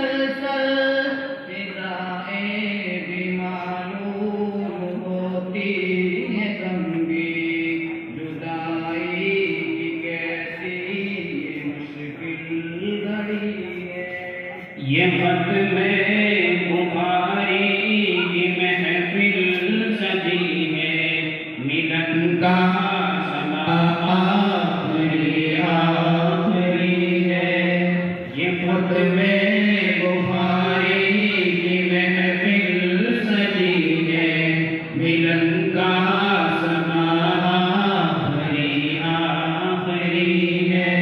مسلسل فضائیں بھی معلوم ہوتی ہیں کبھی جدائی کی کیسی یہ مشکل گھڑی ہے یہ خط میں بخاری کی محفل سجی ہے ملن کا سما آخری آخری ہے یہ خط میں بخاری کی محفل سجی ہے ملن کا سما آخری آخری ہے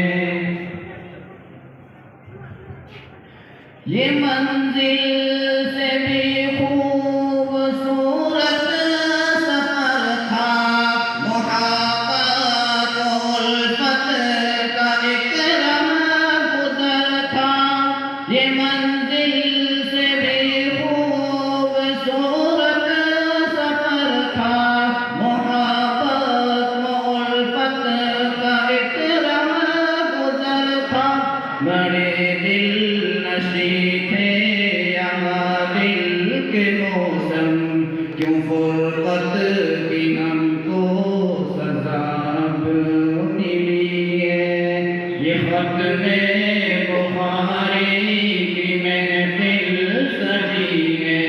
یہ منزل سے بھی خوبصورت سفر تھا محبت و الفت کا ایک رہگزر تھا یہ منزل سے بھی خوبصورت سفر تھا محبت و الفت کا ایک رہگزر تھا بڑے دل نشیں تھے یہاں دل کے موسم کیوں فرقت کی ہم کو سزا اب ملی ہے یہ خط میں بخاری کی محفل سجی ہے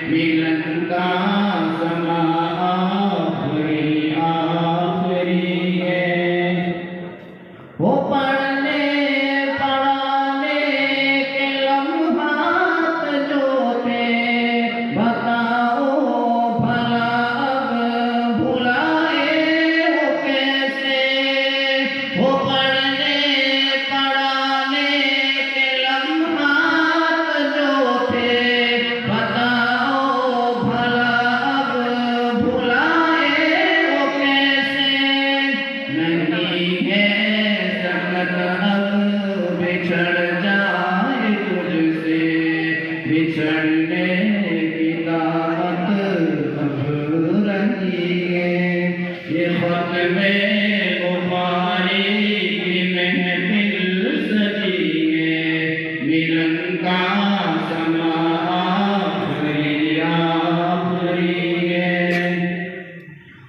ملن کا سما آخری آخری ہے وہ پڑھنے پڑھانے کے لمحات جو تھے بتاؤ بھلا اب بھلائے وہ کیسے وہ پڑھنے پڑھانے کے لمحات جو تھے بتاؤ بھلا اب بھلائے وہ کیسے نہیں ہے سکت اب بچھڑ جائے تجھ سے بچھڑنے کی طاقت اب رہی ہے یہ خط میں بخاری کی محفل سجی ہے ملن کا سما آخری آخری ہے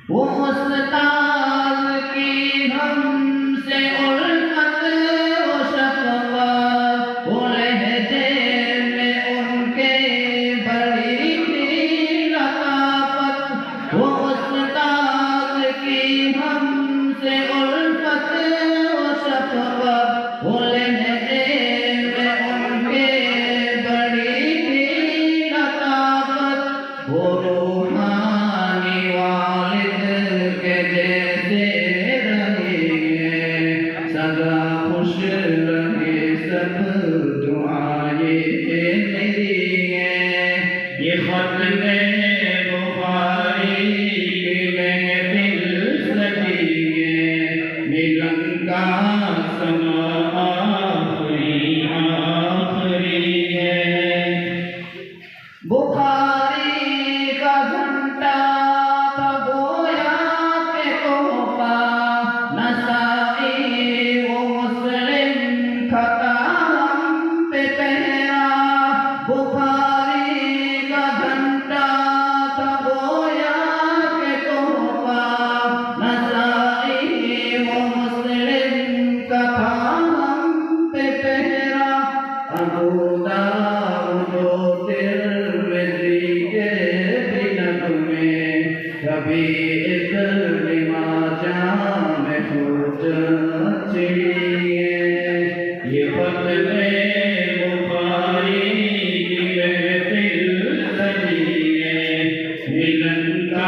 وہ استاد کی ہم سے الفت و شکوہ وہ لہجے میں ان کے بڑی تھی لطافت وہ استاد کی ہم سے الفت و شکوہ وہ لہجے میں ان کے بڑی تھی لطافت وہ روحانی والد کے جیسے رہے سدا خوش رہے سب دعائیں میری ہیں یہ خط میں بخاری کی محفل سجی ہے ملن کا سما آخری آخری ہے بخاری کا گھنٹہ تھا گویا کہ تحفہ نسائی و مسلم کھتا ہم پہ پہرا بخاری کا گھنٹہ تھا گویا کہ تحفہ نسائی و مسلم کھتا ہم پہ پہرا ابو داؤد و ترمذی کے بھی نغمے کبھی اتر ماجہ میں خود چڑیے یہ خط میں بخاری کی محفل سجی ہے ملن کا